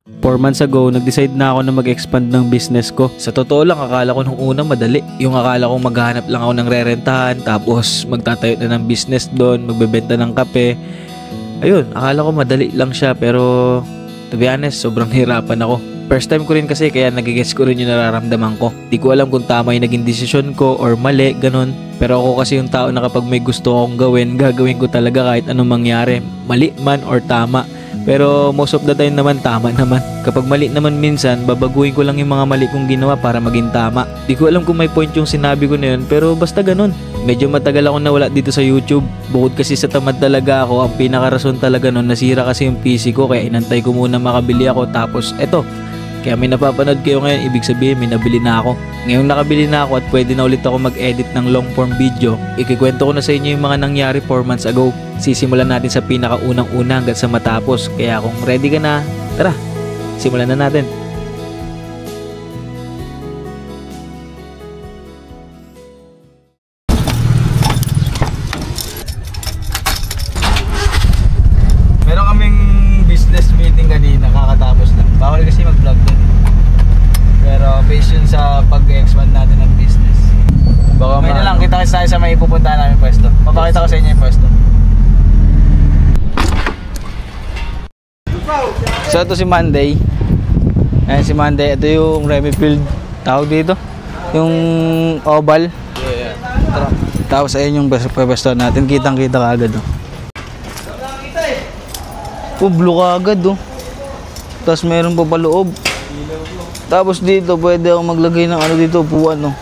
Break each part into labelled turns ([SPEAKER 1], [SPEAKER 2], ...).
[SPEAKER 1] 4 months ago, nag-decide na ako na mag-expand ng business ko. Sa totoo lang, akala ko nung una madali. Yung akala ko maghahanap lang ako ng rerentahan, tapos magtatayo na ng business doon, magbebenta ng kape. Ayun, akala ko madali lang siya, pero to be honest, sobrang hirapan ako. First time ko rin kasi, kaya nagigets ko rin yung nararamdaman ko. Di ko alam kung tama yung naging desisyon ko or mali, ganun. Pero ako kasi yung tao na kapag may gusto akong gawin, gagawin ko talaga kahit anong mangyari. Mali man or tama. Pero most of the time naman, tama naman. Kapag mali naman minsan, babaguhin ko lang yung mga mali kong ginawa para maging tama. Di ko alam kung may point yung sinabi ko na yun, pero basta ganun. Medyo matagal ako nawala dito sa YouTube. Bukod kasi sa tamad talaga ako, ang pinakarason talaga nun, nasira kasi yung PC ko, kaya inantay ko muna makabili ako. Tapos eto, kaya may napapanood kayo ngayon, ibig sabihin may nabili na ako. Ngayong nakabili na ako at pwede na ulit ako mag-edit ng long form video, ikikwento ko na sa inyo yung mga nangyari 4 months ago. Sisimulan natin sa pinakaunang-una hanggang sa matapos. Kaya kung ready ka na, tara, simulan na natin.
[SPEAKER 2] Meron kaming business meeting kanina, kakatapos lang. Bawal kasi mag-vlog dun. Pero based yun sa pag-expand natin ng business. Baka may na lang, kita kasi tayo sa may pupuntahan namin pwesto. Papakita ko sa inyo yung pwesto. So ito si Monday. Ayan si Monday. Ito yung Remy Field. Tawag dito. Yung oval. Yeah. Tapos ayun yung pwesto natin. Kitang kita ka agad. Blue ka agad. Tapos meron pa paloob. Tapos dito pwede akong maglagay ng ano dito, upuan, no.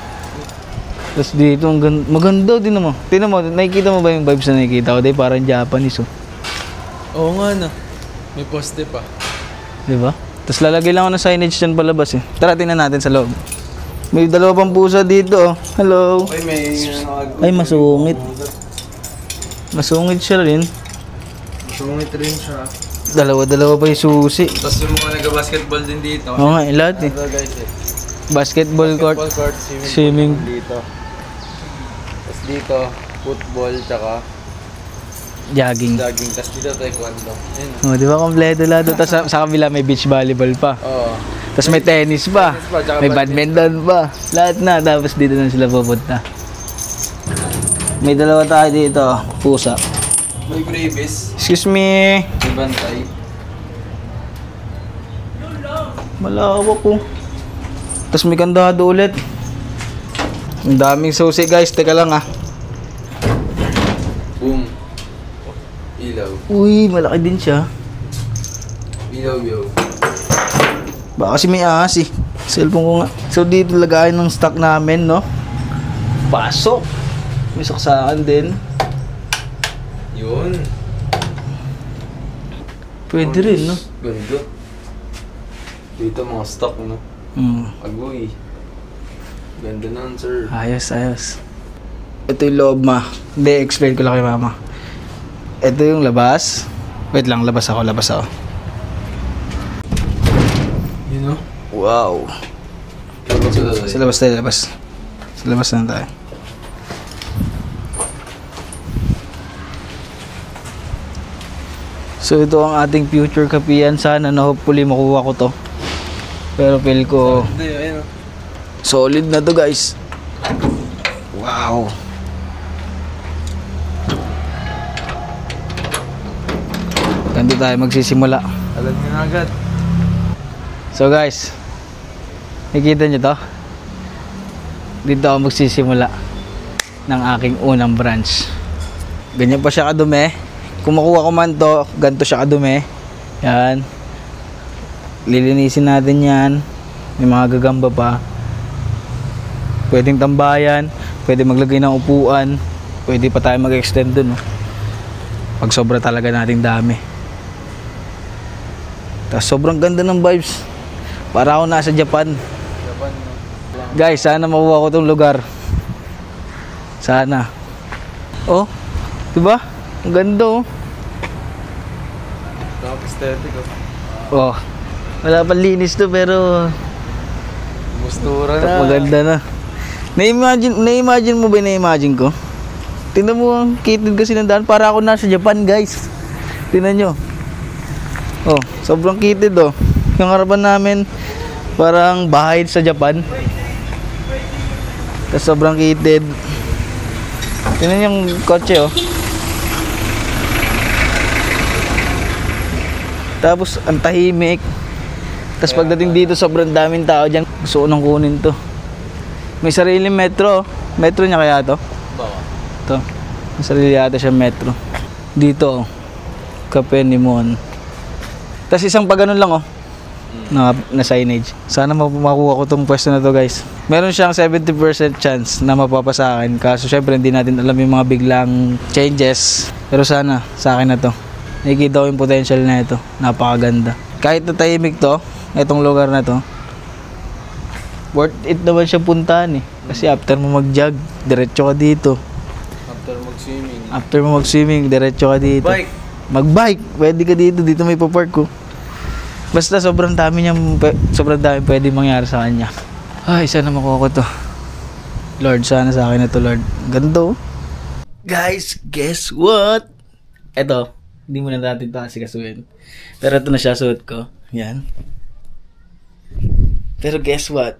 [SPEAKER 2] Tapos dito maganda din naman. Tingnan mo, nakikita mo ba yung vibes na nakikita ko? Dahil parang Japanese, oh.
[SPEAKER 3] Oo nga na. May poste pa.
[SPEAKER 2] Diba? Tapos lalagay lang ako ng signage dyan palabas, eh. Tara, tingnan natin sa loob. May dalawa pang pusa dito, oh. Hello. Ay, masungit. Masungit siya rin.
[SPEAKER 3] Masungit rin siya.
[SPEAKER 2] Dalawa-dalawa pa yung susi.
[SPEAKER 3] Tapos yung mga nag-basketball din dito.
[SPEAKER 2] Oo nga, lahat eh.
[SPEAKER 3] Ito guys eh.
[SPEAKER 2] Basketball court, swimming.
[SPEAKER 3] Dito. Tapos dito, football, tsaka
[SPEAKER 2] jogging.
[SPEAKER 3] Tapos dito taekwondo. Ayun.
[SPEAKER 2] Oh, di ba kompleto lahat? Tapos sa kabila may beach volleyball pa.
[SPEAKER 3] Oo.
[SPEAKER 2] Tapos may tennis pa. May badminton pa. Lahat na. Tapos dito na sila pupunta. May dalawa tayo dito. Pusa.
[SPEAKER 3] May gravis.
[SPEAKER 2] Excuse me.
[SPEAKER 3] May bantay.
[SPEAKER 2] Malawak ko. Tapos may kandado ulit. Ang daming susi guys. Teka lang ah.
[SPEAKER 3] Boom. Ilaw.
[SPEAKER 2] Uy, malaki din siya.
[SPEAKER 3] Ilaw yo.
[SPEAKER 2] Baka kasi may ahas eh. Cellphone ko nga. So dito lagayan ng stock namin, no? Pasok. May saksakan din.
[SPEAKER 3] Yun.
[SPEAKER 2] Pwede rin, no?
[SPEAKER 3] Ganda. Dito mga stock, no? Agoy. Ganda nun, sir.
[SPEAKER 2] Ayos, ayos. Ito yung loob, ma. Hindi, explain ko lang kay mama. Ito yung labas. Wait lang, labas ako.
[SPEAKER 3] You know?
[SPEAKER 2] Wow. Sa labas tayo, labas. Sa labas na tayo. So ito ang ating future kapiyan. Sana na hopefully makuha ko to. Pero feel ko solid na to guys. Wow. Ganito tayo magsisimula.
[SPEAKER 3] Alam niyo na agad.
[SPEAKER 2] So guys, nakikita nyo to? Dito ako magsisimula ng aking unang branch. Ganyan pa siya kadumi. Kung makuha ko man to, ganito siya kadumi. Yan. Lilinisin natin yan. May mga gagamba pa. Pwedeng tambayan. Pwede maglagay ng upuan. Pwede pa tayo mag-extend dun. No? Pag sobra talaga nating dami. Tapos sobrang ganda ng vibes. Para ako nasa Japan. Guys, sana makuha ko tong lugar. Sana. Oh, diba? Ang ganda oh.
[SPEAKER 3] Aesthetic
[SPEAKER 2] Oh, wala pang linis to pero
[SPEAKER 3] mustura na.
[SPEAKER 2] maganda na. Na-imagine mo ba na-imagine ko? Tingnan mo ang kitid kasi ng daan. Para ako nasa Japan guys. Tingnan nyo. Oh, sobrang kitid oh. Yung harapan namin, parang bahay sa Japan. Tapos sobrang kitid. Tingnan yung kotse, oh. Tapos ang tahimik. Tapos pagdating dito, sobrang daming tao dyan. Gusto ko nang kunin to. May sariling metro. Metro niya kaya to? Ito. May sarili yata siya metro. Dito, oh. Cafe ni Mon. Tapos isang pag ganun lang, oh. Na signage. Sana makuha ko tong pwesto na to, guys. Meron siyang 70% chance na mapapasa akin. Kaso syempre hindi natin alam yung mga biglang changes. Pero sana sa akin na to. Nakikita ko yung potential na ito. Napakaganda. Kahit na tahimik to, itong lugar na to, worth it naman siya puntahan eh. Kasi after mo mag-jog, diretso ka dito. After mo mag-swimming, diretso ka dito. Mag-bike, pwede ka dito. Dito may papark ko. Basta sobrang dami pwede mangyari sa kanya. Ay, sana makuha ko to. Lord, sana sa akin na to, Lord. Ganda, oh. Guys, guess what? Eto, hindi mo na natin ito kasi kasuin. Pero ito na siya, suot ko. Yan. Pero guess what?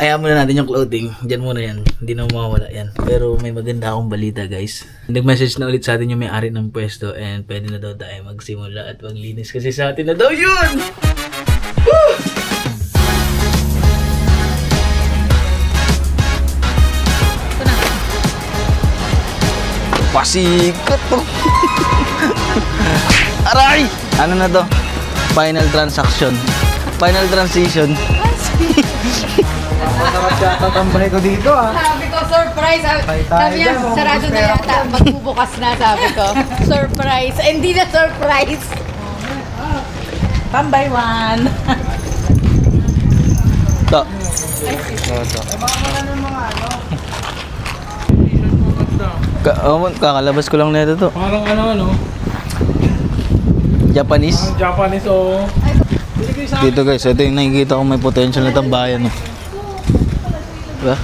[SPEAKER 2] Ayaw muna natin yung clothing. Diyan muna yan. Hindi na mawawala yan. Pero may maganda akong balita, guys. Nag-message na ulit sa atin yung may-ari ng pwesto and pwede na daw tayo magsimula at maglinis kasi sa atin na daw yun! Woo! Pasikat to! Aray! Ano na to? Final transaction. Final transition.
[SPEAKER 4] Masarap yata tambay ko dito, ah.
[SPEAKER 5] Sabi ko, surprise. Sabi niya, sarado na yata. Magbubukas na, sabi ko. Surprise. Hindi na surprise.
[SPEAKER 4] Tambay one.
[SPEAKER 2] To. Kakalabas ko lang nito to.
[SPEAKER 3] Parang ano?
[SPEAKER 2] Japanese.
[SPEAKER 3] Japanese o...
[SPEAKER 2] Dito, guys, ito yung nakikita ko may potential na tambayan, oh. Diba?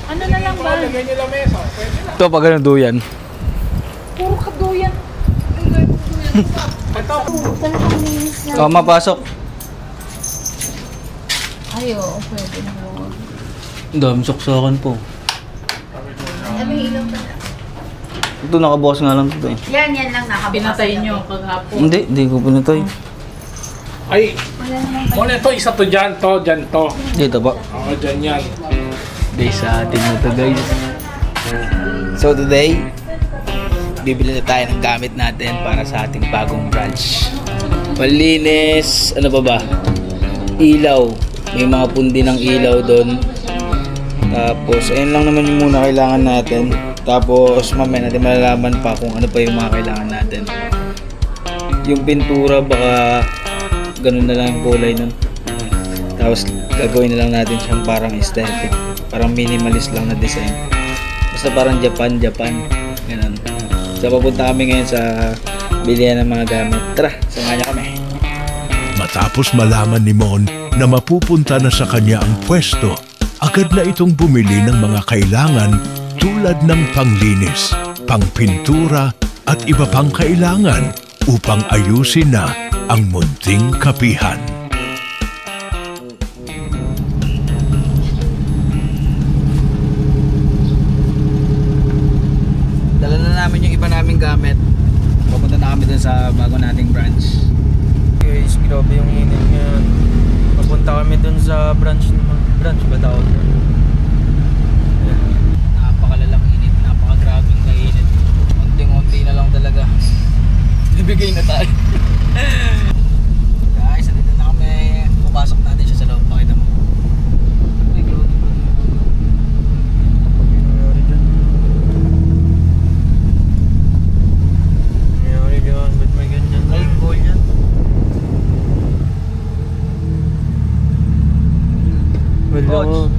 [SPEAKER 5] Ano na lang ba?
[SPEAKER 2] Ito pag ano duyan.
[SPEAKER 5] Puro ka doyan.
[SPEAKER 2] Oh, mapasok.
[SPEAKER 5] Ay, oo, pwede na.
[SPEAKER 2] Ang dami soksokan po.
[SPEAKER 5] Ano yung ilaw pa?
[SPEAKER 2] Ito nakabukas nga lang ito eh.
[SPEAKER 5] Yan lang nakabukas.
[SPEAKER 4] Pinatay nyo paghapon.
[SPEAKER 2] Hindi ko pinatay.
[SPEAKER 3] Ay! Muna ito, isa to dyan to.
[SPEAKER 2] Dito po.
[SPEAKER 3] Oo, dyan yan.
[SPEAKER 2] Day sa atin na to, guys. So today, bibili na tayo ng gamit natin para sa ating bagong branch. Malinis, ano pa ba? Ilaw. May mga pundi ng ilaw doon. Tapos, ayun lang naman yung muna kailangan natin. Tapos, mamaya natin malalaman pa kung ano pa yung mga kailangan natin. Yung pintura, baka ganun na lang yung kulay nun. Tapos, gagawin na lang natin siyang parang aesthetic. Parang minimalist lang na design. Basta parang Japan. Ganun. So, papunta kami ngayon sa bilihan ng mga gamit. Tara, samahan niyo kami.
[SPEAKER 6] Matapos malaman ni Mon na mapupunta na sa kanya ang pwesto, agad na itong bumili ng mga kailangan tulad ng panglinis, pangpintura at iba pang kailangan upang ayusin na ang munting kapihan.
[SPEAKER 2] Dala na namin yung iba naming gamit. Papunta na kami dun sa bago nating branch.
[SPEAKER 1] Guys, grabe yung init ngayon. Papunta kami dun sa branch ba tawag?
[SPEAKER 2] Napakalalang init, napakagrabing na init. Unting-unti na lang talaga. Ibigay na tayo. Guys, nandito na kami. Pupasok natin siya sa loob. Pakita mo. Ay, grabe.
[SPEAKER 1] Nangyari dyan, ba't may ganyan?
[SPEAKER 2] Ay, goal yan.
[SPEAKER 1] Wala.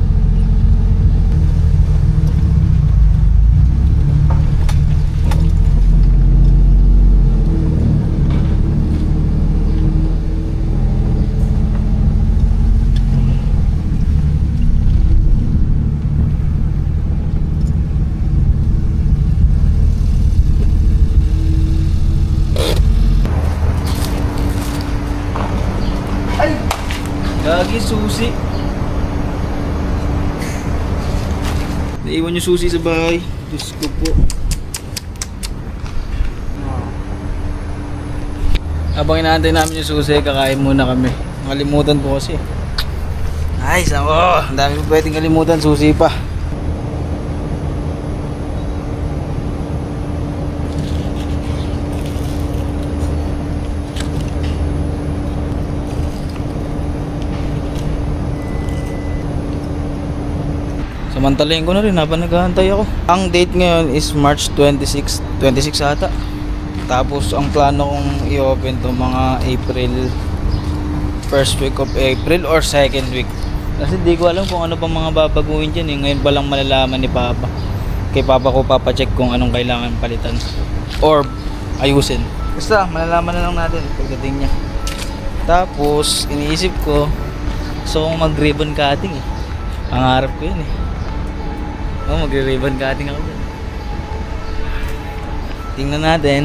[SPEAKER 2] Gagi, susi. Naiwan yung susi sa bahay. Diyos ko po. Habang inaantay namin yung susi, kakain muna kami. Nakalimutan ko kasi. Ay, sako. Ang dami ko pwedeng kalimutan, susi pa. Samantalayin ko na rin habang naghahantay ako. Ang date ngayon is March 26 ata. Tapos ang plano kong i-open to mga April, first week of April or second week. Kasi di ko alam kung ano pa mga babaguhin dyan eh. Ngayon pa lang malalaman ni Papa. Kay Papa ko papacheck kung anong kailangan palitan or ayusin. Basta malalaman na lang natin pagdating niya. Tapos iniisip ko, so kung mag-ribbon cutting eh. Pangarap ko yun eh. Magre-ribbon cutting ako dyan. Tingnan natin.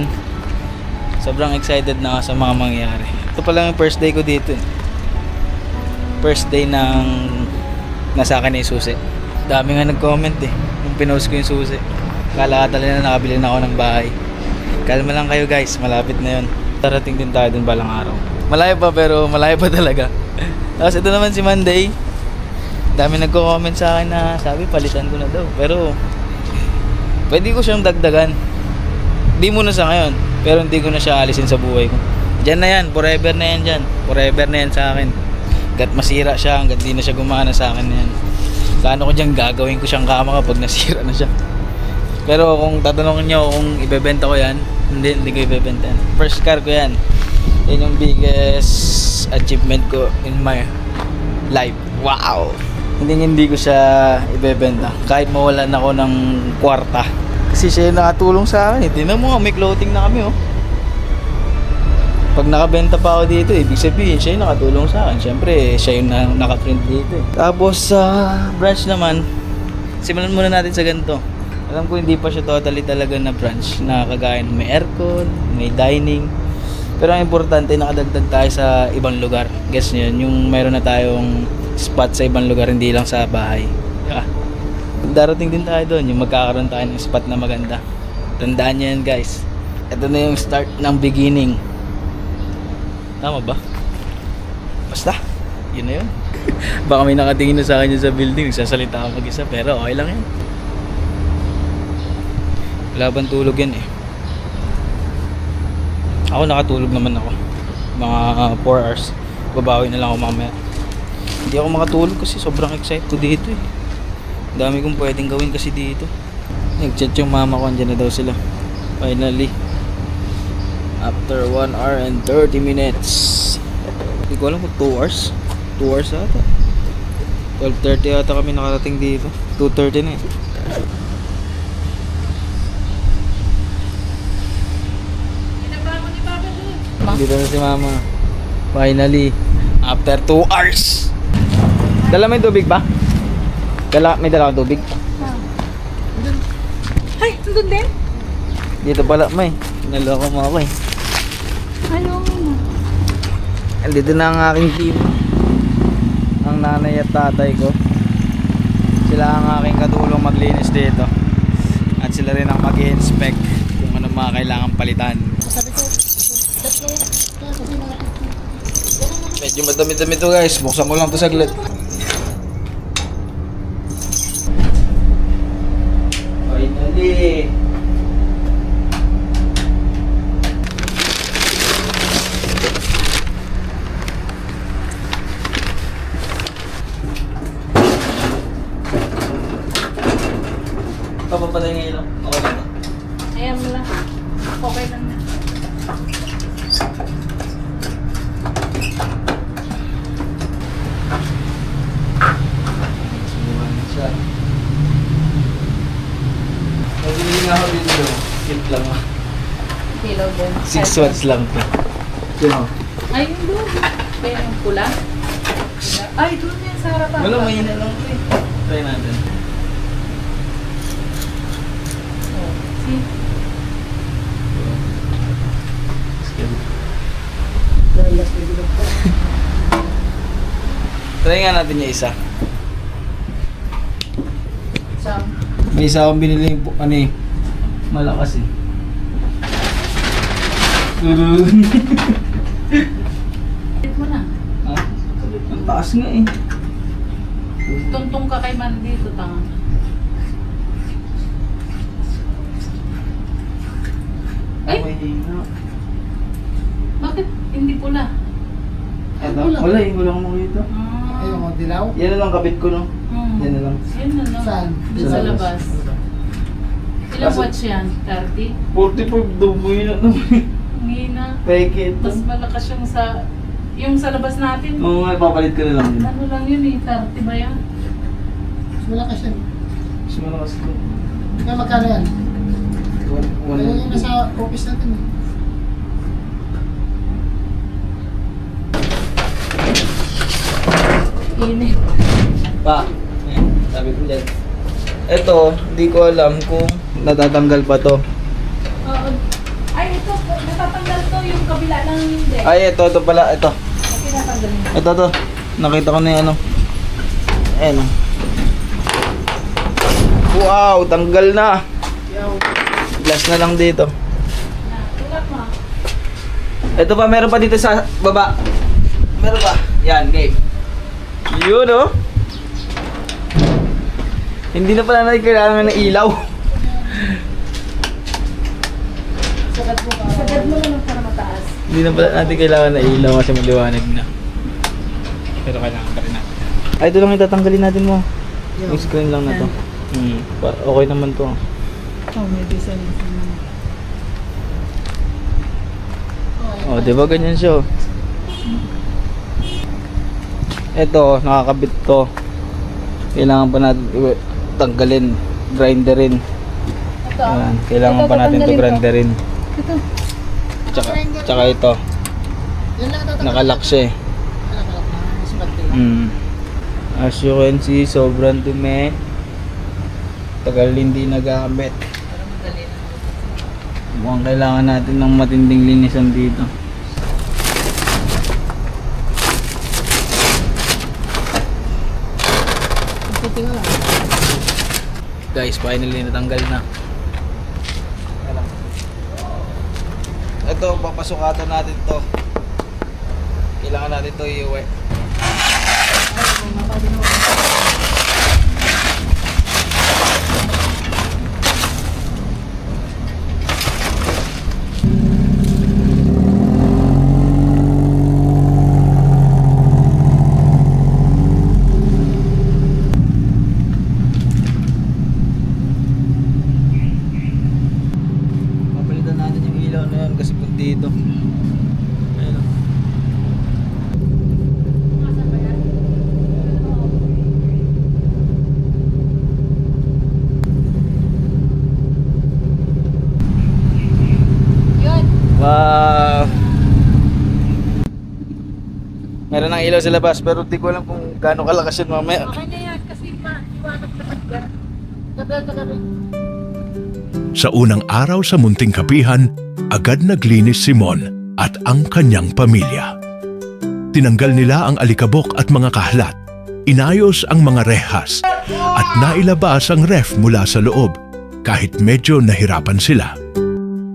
[SPEAKER 2] Sobrang excited na ako sa mga mangyayari. Ito pa lang yung first day ko dito eh. First day ng nasa akin na yung susi. Dami nga nag-comment eh nung pinost ko yung susi. Kala talaga na nakabili na ako ng bahay. Kalma lang kayo guys, malapit na yun. Tarating din tayo dun balang araw. Malayo pa pero malayo pa talaga. Tapos ito naman si Monday. Dami nagko-comment sa akin na sabi palitan ko na daw. Pero pwede ko siyang dagdagan. Di muna sa ngayon, pero hindi ko na siya alisin sa buhay ko. Diyan na yan, forever na yan dyan. Forever na yan sa akin. Hanggat masira siya, hanggat di na siya gumana sa akin na yan. Plano ko dyan, gagawin ko siyang kama kapag nasira na siya. Pero kung tatanungin niyo kung ibebenta ko yan, hindi ko ibebenta yan. First car ko yan. Yan yung biggest achievement ko in my life. Wow! Hindi ko siya ibebenta. Kahit mawalan ako ng kwarta. Kasi siya yung nakatulong sa akin eh. Tingnan mo nga, may clothing na kami oh. Pag nakabenta pa ako dito, ibig sabihin siya yung nakatulong sa akin. Siyempre, siya yung naka-print dito eh. Tapos sa branch naman, simulan muna natin sa ganito. Alam ko hindi pa siya totally talaga na branch. Nakakagaya ng may aircon, may dining. Pero ang importante, nakadagdag tayo sa ibang lugar. Guess nyo yun, yung mayroon na tayong spot sa ibang lugar, hindi lang sa bahay. Yeah. Darating din tayo doon, yung magkakaroon tayo ng spot na maganda. Tandaan nyo yan guys. Ito na yung start ng beginning. Tama ba? Basta, yun na yun. Baka may nakatingin na sa akin sa building, nagsasalita ako mag-isa, pero okay lang yan. Wala bang tulog yan eh. Ako nakatulog naman ako. Mga 4 hours. Babawi na lang ako mamaya. Hindi ako makatulog kasi sobrang excited ko dito eh. Dami kong pwedeng gawin kasi dito. Nag-chat yung mama ko, andyan na daw sila. Finally. After 1 hour and 30 minutes. Hindi ko alam kung 2 hours. 2 hours ata. 12:30 ata kami nakarating dito. 2:30 na eh. Dito na si mama. Finally. After 2 hours. Dala may tubig ba? May dala kang tubig?
[SPEAKER 5] Ay, nandun din?
[SPEAKER 2] Dito pala may. Naloko mo ako eh.
[SPEAKER 5] Ayaw mo.
[SPEAKER 2] Andito na ang aking team. Ang nanay at tatay ko. Sila ang aking katulong maglinis dito. At sila rin ang mag-i-inspect kung ano mga kailangan palitan. Medyo madami-dami to guys. Buksan ko lang to saglit. Finally. Papapatay ngayon lang. Okay lang ba?
[SPEAKER 5] Ayan mo lang. Okay lang na.
[SPEAKER 2] Pag-ibig nga ako dito, kit lang ah.
[SPEAKER 5] Kilaw din.
[SPEAKER 2] 6 watts lang to. Yun o.
[SPEAKER 5] Ay, yung doon. Kaya yung pula. Ay, doon yan sa harapan.
[SPEAKER 2] Wala, may hina lang to eh. Try natin.
[SPEAKER 5] Oh, see?
[SPEAKER 2] Try nga natin yung isa.
[SPEAKER 5] So,
[SPEAKER 2] May isa akong binili yung ano eh. Malakas eh.
[SPEAKER 4] Hit mo na.
[SPEAKER 2] Ha? Ang taas nga eh.
[SPEAKER 4] Tuntong ka kay man dito, tanga. Ay, bakit hindi pula?
[SPEAKER 2] Eto, wala eh. Wala akong makita.
[SPEAKER 4] Ayun,
[SPEAKER 5] dilaw?
[SPEAKER 2] Yan na lang kabit ko no. Yan na lang.
[SPEAKER 4] Yan na lang.
[SPEAKER 5] Saan?
[SPEAKER 4] Doon sa labas. Ilang watts yan? 30?
[SPEAKER 2] 45 dumoy na naman.
[SPEAKER 4] Hindi na.
[SPEAKER 2] Peke ito.
[SPEAKER 4] Mas malakas yung sa labas natin.
[SPEAKER 2] Oo nga, ipapalit ko na lang yun.
[SPEAKER 4] Ano lang yun eh, 30 ba yan?
[SPEAKER 5] Mas malakas yan.
[SPEAKER 2] Mas malakas ko.
[SPEAKER 5] Kaya magkano yan?
[SPEAKER 2] Wala.
[SPEAKER 5] Kaya yung nasa office natin eh.
[SPEAKER 4] Init.
[SPEAKER 2] Pa, sabi ko dyan. Ito, hindi ko alam kung natatanggal pa to.
[SPEAKER 4] Oo. Ay, ito, natatanggal to yung kabila ng hindi.
[SPEAKER 2] Ay, ito pala, ito.
[SPEAKER 4] Tinatanggal mo.
[SPEAKER 2] Ito to. Nakita ko na yung ano. Ayan. Wow, tanggal na. Glass na lang dito.
[SPEAKER 4] Tulak mo.
[SPEAKER 2] Ito pa, meron pa dito sa baba. Meron pa. Yan, game. Yun, oh. Hindi na pala natin kailangan ng ilaw.
[SPEAKER 4] Sagad mo lang para mataas.
[SPEAKER 2] Hindi na pala natin kailangan ng ilaw kasi maliwanag na. Pero kailangan pa rin natin. Ay, ito lang itatanggalin natin mo. Yung screen lang na to. Okay naman to.
[SPEAKER 4] Oh, may design.
[SPEAKER 2] Oh, di ba ganyan siya? Ito, nakakabit to. Kailangan pa natin tanggalin, grinderin.
[SPEAKER 4] Ito.
[SPEAKER 2] Ayan, kailangan pa natin to grinderin.
[SPEAKER 4] Ito.
[SPEAKER 2] Tsaka ito,
[SPEAKER 5] Yan lang ito.
[SPEAKER 2] nakalock siya eh. As you can see, sobrang dumi. Tagal hindi nagamit. Mukhang kailangan natin ng matinding linisan dito. Guys, finally natanggal na. Ito, papasukatan natin to. Kailangan natin to iuwi. Papalitan natin yung ilaw na yun kasi dito. Ayun o.
[SPEAKER 5] Yun.
[SPEAKER 2] Wow! Meron ng ilaw sa labas pero di ko alam kung gaano kalakas yun mamaya.
[SPEAKER 4] Okay na yan kasi iwanag na pagka.
[SPEAKER 6] Sa unang araw sa munting kapihan, agad naglinis si Mon at ang kanyang pamilya. Tinanggal nila ang alikabok at mga kahlat, inayos ang mga rehas, at nailabas ang ref mula sa loob kahit medyo nahirapan sila.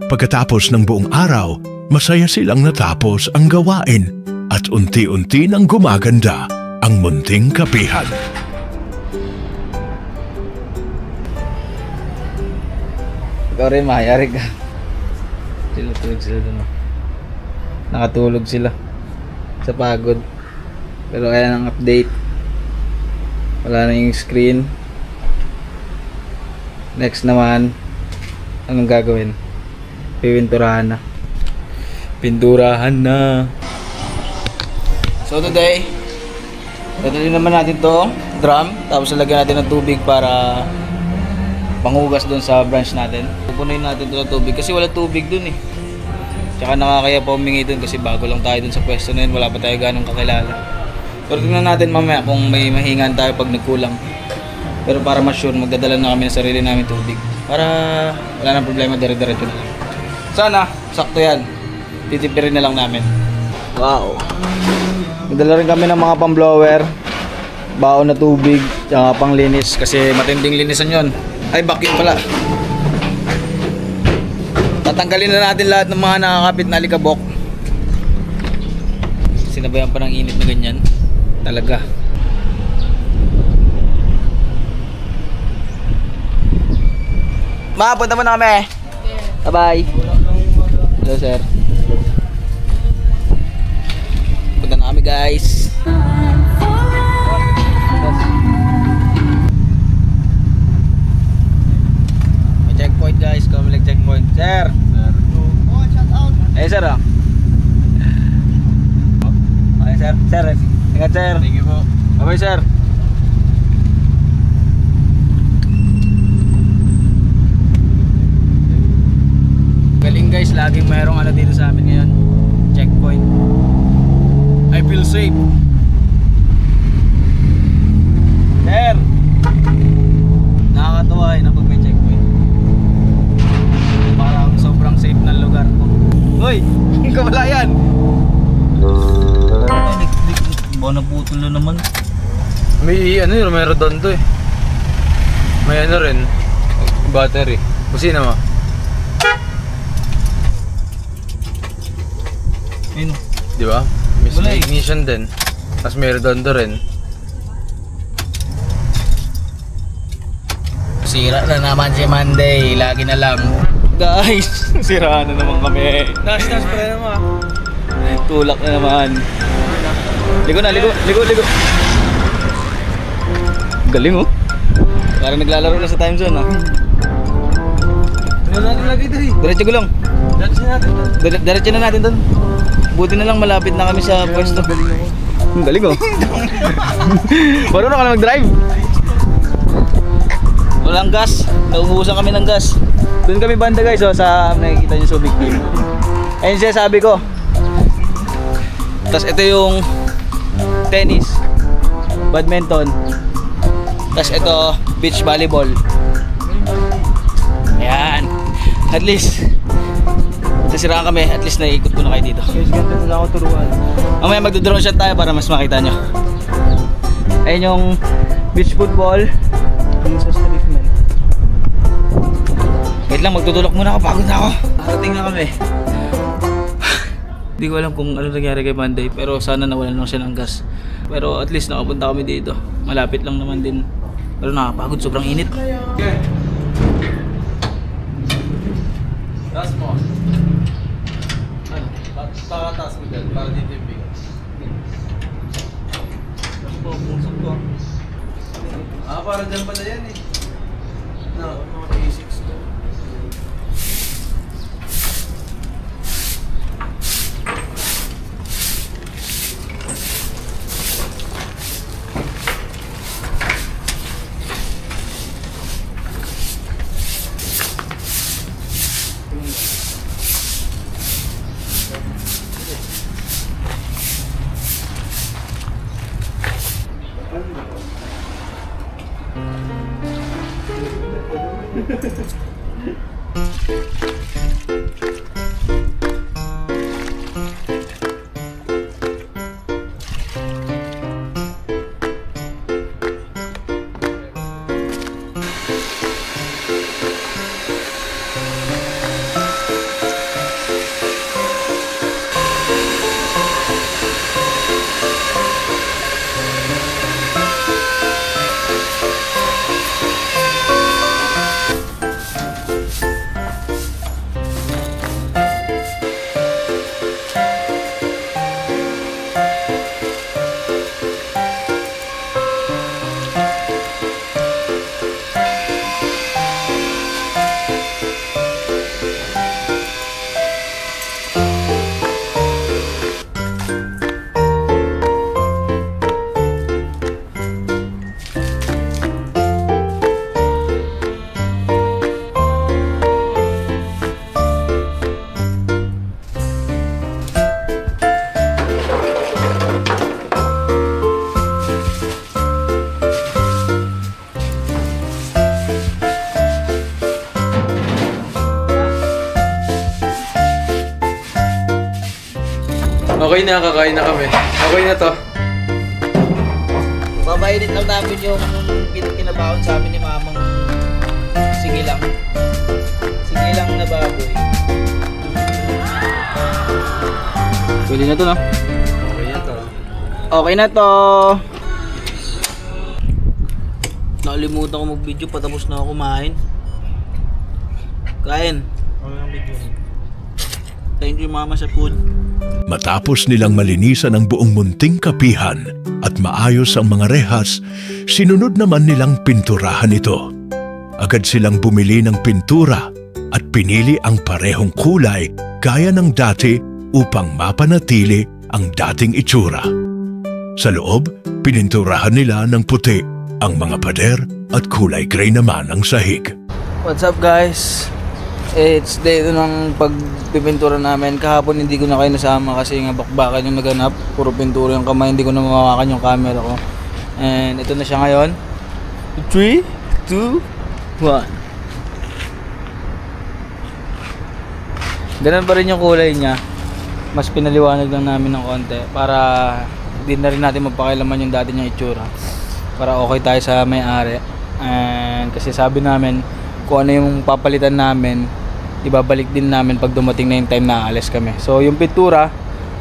[SPEAKER 6] Pagkatapos ng buong araw, masaya silang natapos ang gawain at unti-unti nang gumaganda ang munting kapihan.
[SPEAKER 2] Ikaw rin, mahayari ka. Tulog sila dun. Nakatulog sila sa pagod. Pero ayan ang update. Wala na yung screen. Next naman, anong gagawin? Pipinturahan na. Pinturahan na. So today, dadalhin naman natin to drum. Tapos lagyan natin ng tubig para panghugas doon sa branch natin. Pupunuin natin ito ng tubig kasi wala tubig doon eh. Tsaka nakakaya pa humingi doon kasi bago lang tayo doon sa pwesto na yun. Wala pa tayo ganong kakilala. Pero tingnan natin mamaya kung may mahingan tayo pag nagkulang. Pero para ma-sure, magdadala na kami ng sarili namin tubig. Para wala nang problema, dire-diretso na lang. Sana, sakto yan. Titipirin na lang namin. Wow. Magdala rin kami ng mga pamblower. baon na tubig, tsaka panglinis kasi matinding linisan yon. Ay, vacuum pala. Tatanggalin na natin lahat ng mga nakakapit na alikabok. Sinabayan pa ng init na ganyan. Talaga. Ma, punta mo na kami. Bye-bye. Hello, sir. Punta na kami, guys. May checkpoint, guys. Kami checkpoint. Sir. Hey, sir. Okay, sir. Sir. Ingat, sir. Thank you po. Bye-bye, sir. Galing, guys, laging mayroong ano dito sa amin ngayon. Checkpoint. I feel safe. Sir, nakakatuwa na pag may checkpoint. Parang sobrang safe na lugar ko. Hoy, kabala yan. Baka naputol na naman.
[SPEAKER 1] May ano yun, may redondo eh. May ano rin, battery. Busina mo.
[SPEAKER 2] Ayun.
[SPEAKER 1] Di ba?
[SPEAKER 2] Wala
[SPEAKER 1] May
[SPEAKER 2] eh.
[SPEAKER 1] ignition din. Tapos may redondo rin.
[SPEAKER 2] Sira na naman si Monday. Lagi na lang. Guys, sira na naman kami.
[SPEAKER 1] Nas, pala naman.
[SPEAKER 2] Tulak na naman. Ligo na, ligo. Galing oh. Parang naglalaro na sa time zone ah.
[SPEAKER 1] Ano natin lagi dito eh?
[SPEAKER 2] Diretso ko lang. Diretso na natin doon. Buti na lang malapit na kami sa pwesto. Galing oh. Marunong ka na mag-drive. Walang gas. Naubusan kami ng gas. Doon kami banda, guys, oh, sa nakikita niyo Subic Team. Ayun siya sabi ko. Tapos ito yung tennis, badminton. Tapos ito beach volleyball. Ayan. At least nasiraan kami, at least naiikot ko na kayo dito.
[SPEAKER 1] Guys, ganda nila ako turuan.
[SPEAKER 2] Mamaya magdo-drone shot tayo para mas makita nyo. Ayun yung beach football.
[SPEAKER 1] Yung sa street man.
[SPEAKER 2] Wait lang, magtutulok muna ako, pagod na ako. Parating na kami. Hindi ko alam kung ano nangyari kay Monday, pero sana nawalan lang siya ng gas. Pero at least nakapunta kami dito. Malapit lang naman din. Pero nakapagod, sobrang init.
[SPEAKER 1] Okay. Taas mo. Taas mo dyan, para dito yung bigas. Para dyan pala yan eh. No, mga A6 to. Okay na, kakain na kami. Okay na to.
[SPEAKER 2] Babainit lang namin yung kinabahon sa amin ni mamang sigilang na baboy. Pwede na to, no? Okay na to. Nakalimutan ko mag-video, patapos na ako kumain. Kain. Thank you mama sa food.
[SPEAKER 6] Matapos nilang malinisan ang buong munting kapihan at maayos ang mga rehas, sinunod naman nilang pinturahan ito. Agad silang bumili ng pintura at pinili ang parehong kulay gaya ng dati upang mapanatili ang dating itsura. Sa loob, pininturahan nila ng puti ang mga pader at kulay gray naman ang sahig.
[SPEAKER 2] What's up guys? It's day ng pagpipintura namin. Kahapon hindi ko na kayo nasama kasi nga bakbakan yung naganap. Puro pintura yung kamay, hindi ko na mawakan yung camera ko. And ito na siya ngayon. 3, 2, 1. Ganun pa rin yung kulay niya. Mas pinaliwanag lang namin ng konti para hindi na rin natin magpakilaman yung dati niyang itsura. Para okay tayo sa may-ari. And kasi sabi namin kung ano yung papalitan namin, ibabalik din namin pag dumating na yung time na aalis kami. So yung pintura,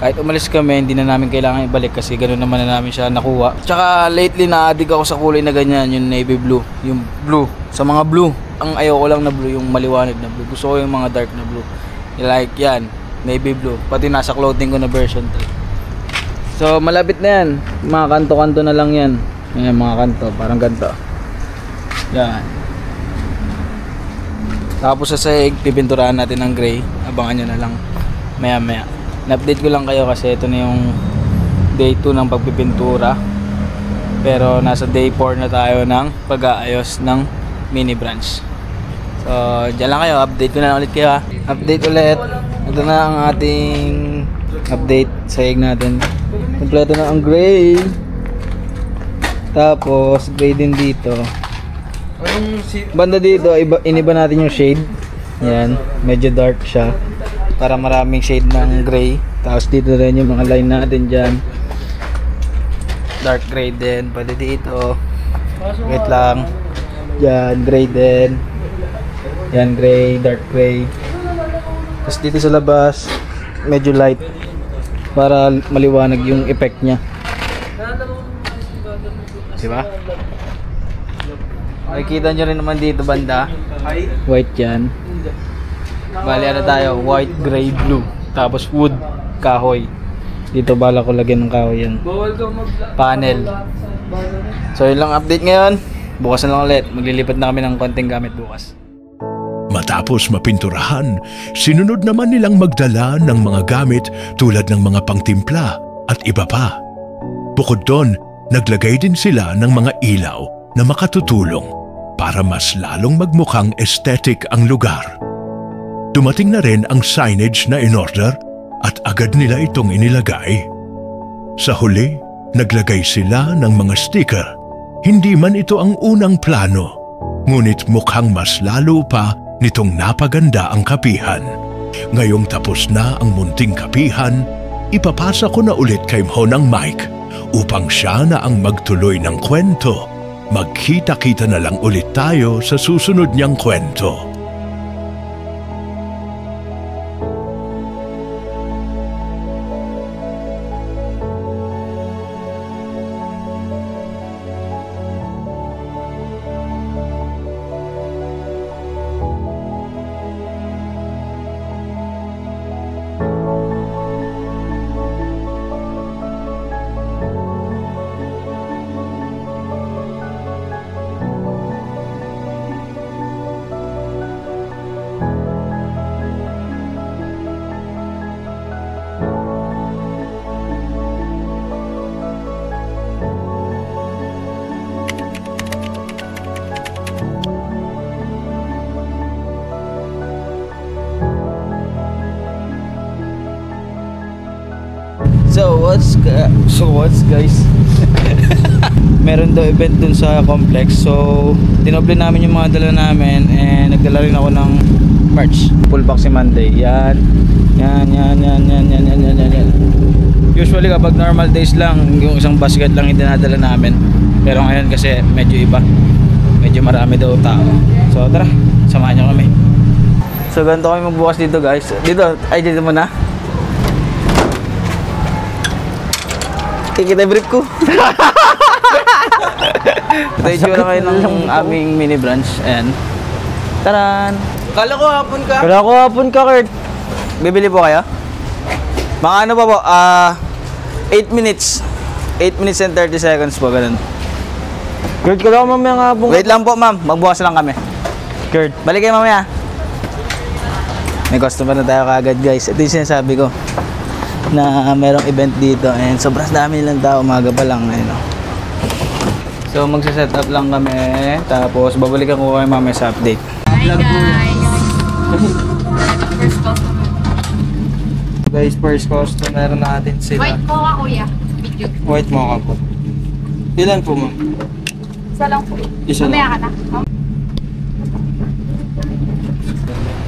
[SPEAKER 2] kahit umalis kami, hindi na namin kailangan ibalik kasi ganoon naman na namin siya nakuha. Tsaka lately na-addict ako sa kulay na ganyan, yung navy blue, yung blue. Sa mga blue, ang ayoko lang na blue, yung maliwanag na blue. Gusto ko yung mga dark na blue. Like yan, navy blue. Pati nasa clothing ko na version 3. So malapit na yan. Mga kanto-kanto na lang yan. Ayan, mga kanto, parang ganito. Yan. Tapos sa sahig, pipinturahan natin ng gray. Abangan nyo na lang maya maya. Na-update ko lang kayo kasi ito na yung day 2 ng pagpipintura. Pero nasa day 4 na tayo ng pag-aayos ng mini branch. So dyan lang kayo, update ko na lang ulit kayo ha. Update ulit. Ito na ang ating update. Sahig natin. Kompleto na ang gray. Tapos gray din dito. Banda dito, iniba natin yung shade. Yan, medyo dark siya para maraming shade ng gray. Tapos dito rin yung mga line natin dyan, dark gray din. Pwede dito, wait lang. Yan, gray din. Yan, gray, dark gray. Tapos dito sa labas, medyo light para maliwanag yung effect nya. Diba? Makikita nyo rin naman dito banda, white yan. Bali ano tayo, white, gray, blue. Tapos wood, kahoy. Dito bala ko lagyan ng kahoy yan. Panel. So yun lang update ngayon. Bukas na lang ulit, maglilipat na kami ng konting gamit bukas.
[SPEAKER 6] Matapos mapinturahan, sinunod naman nilang magdala ng mga gamit tulad ng mga pangtimpla at iba pa. Bukod doon, naglagay din sila ng mga ilaw na makatutulong para mas lalong magmukhang aesthetic ang lugar. Dumating na rin ang signage na in-order at agad nila itong inilagay. Sa huli, naglagay sila ng mga sticker. Hindi man ito ang unang plano, ngunit mukhang mas lalo pa nitong napaganda ang kapihan. Ngayong tapos na ang munting kapihan, ipapasa ko na ulit kay Honang Mike upang siya na ang magtuloy ng kwento. Magkita-kita na lang ulit tayo sa susunod niyang kwento.
[SPEAKER 2] So what's guys? Meron daw event dun sa complex. So dinoble namin yung mga dala namin and nagdala rin ako ng merch. Full box si Monday. Yan. Usually kapag normal days lang, yung isang basket lang yung dinadala namin. Pero ngayon kasi medyo iba. Medyo marami daw tao. So tara, samahan niyo kami. So ganito kami magbukas dito guys. Dito muna. Kikita brief ko. Ito yung tsura kayo ng aming mini branch. Ayan. Taran! Kala ko hapon ka, Kurt. Bibili po kayo? Mga ano pa po? 8 minutes. 8 minutes and 30 seconds po, ganun.
[SPEAKER 1] Kurt, kala ko mamaya nga hapon.
[SPEAKER 2] Wait lang po, ma'am. Magbukas lang kami.
[SPEAKER 1] Kurt.
[SPEAKER 2] Balik kayo mamaya. May customer na tayo kaagad, guys. Ito yung sinasabi ko na merong event dito and sobrang dami nilang tao, umaga pa lang. Ayun, so magsiset up lang kami, tapos babalikan ko kayo mamaya sa update.
[SPEAKER 5] Hi guys!
[SPEAKER 1] Guys, first customer natin sila.
[SPEAKER 5] White mocha kuya. Video.
[SPEAKER 1] White mocha po. Ilan po, ma'am?
[SPEAKER 5] Isa lang po.
[SPEAKER 1] Isa
[SPEAKER 5] Mamaya
[SPEAKER 1] lang.
[SPEAKER 5] ka na.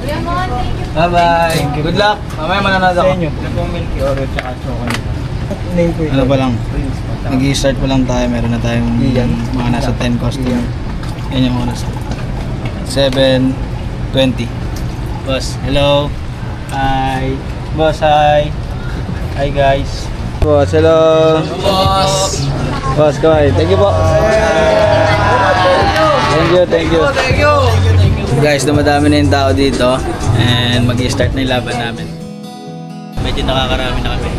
[SPEAKER 5] Kuya mo, thank you.
[SPEAKER 2] Bye-bye! Good luck! Mamaya mananood ako.
[SPEAKER 1] Milky Oreo tsaka chocolate.
[SPEAKER 2] Ano pa lang? Nag-i-start pa lang tayo. Meron na tayong mga nasa 10 customer. Yan yung mga nasa 7:20. Boss, hello! Hi! Boss, hi! Hi guys! Boss, hello! Boss! Boss, kawai. Thank you po! Thank you! Guys, dumadami na yung tao dito and mag-i-start na yung laban namin. Medyo nakakarami na kami.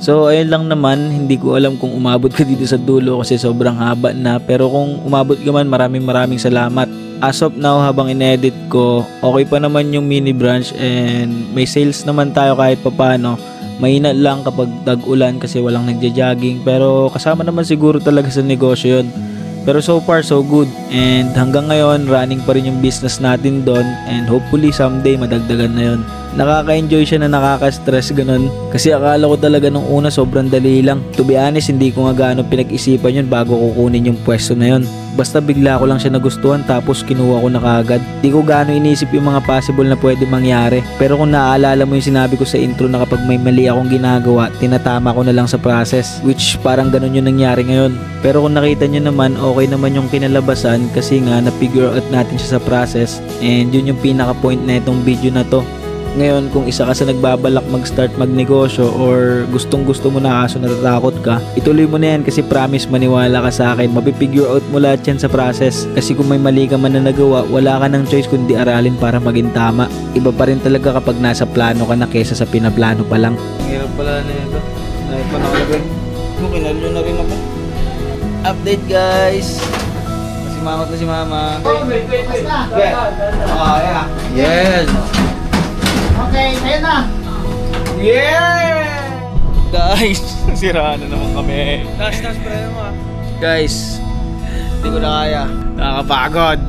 [SPEAKER 1] So ayun lang naman, hindi ko alam kung umabot ka dito sa dulo kasi sobrang haba na, pero kung umabot ka man, maraming salamat. As of now, habang in-edit ko, okay pa naman yung mini branch and may sales naman tayo kahit papano. Mahina lang kapag tag-ulan kasi walang nagja-jogging, pero kasama naman siguro talaga sa negosyo yun. Pero so far so good, and hanggang ngayon running pa rin yung business natin doon, and hopefully someday madagdagan na yun. Nakaka-enjoy siya na nakaka-stress ganun, kasi akala ko talaga nung una sobrang dali lang. To be honest, hindi ko nga gaano pinag-isipan yun bago kukunin yung pwesto na yun. Basta bigla ko lang siya nagustuhan tapos kinuha ko na kaagad. Di ko gaano inisip yung mga possible na pwede mangyari. Pero kung naaalala mo yung sinabi ko sa intro na kapag may mali akong ginagawa, tinatama ko na lang sa process, which parang ganun yung nangyari ngayon. Pero kung nakita nyo naman, okay naman yung kinalabasan kasi nga na-figure out natin siya sa process, and yun yung pinaka-point na itong video na to. Ngayon, kung isa ka sa nagbabalak mag-start magnegosyo or gustong-gusto mo na kaso natatakot ka, ituloy mo na yan kasi promise, maniwala ka sa akin, mapipigure out mo lahat yan sa process. Kasi kung may mali ka man na nagawa, wala ka ng choice kundi aralin para maging tama. Iba pa rin talaga kapag nasa plano ka na kesa sa pinaplano pa lang.
[SPEAKER 2] Hirap pala na ito. Dahil pa nakalagay. Kinalyo na rin ako. Update guys! Masimangot na si mama.
[SPEAKER 7] Wait na.
[SPEAKER 2] Yeah. Yes!
[SPEAKER 7] Okay, ayun na.
[SPEAKER 2] Yeah! Guys, siraan na naman kami. Last pre mo ah. Guys, hindi ko na kaya. Nakakapagod.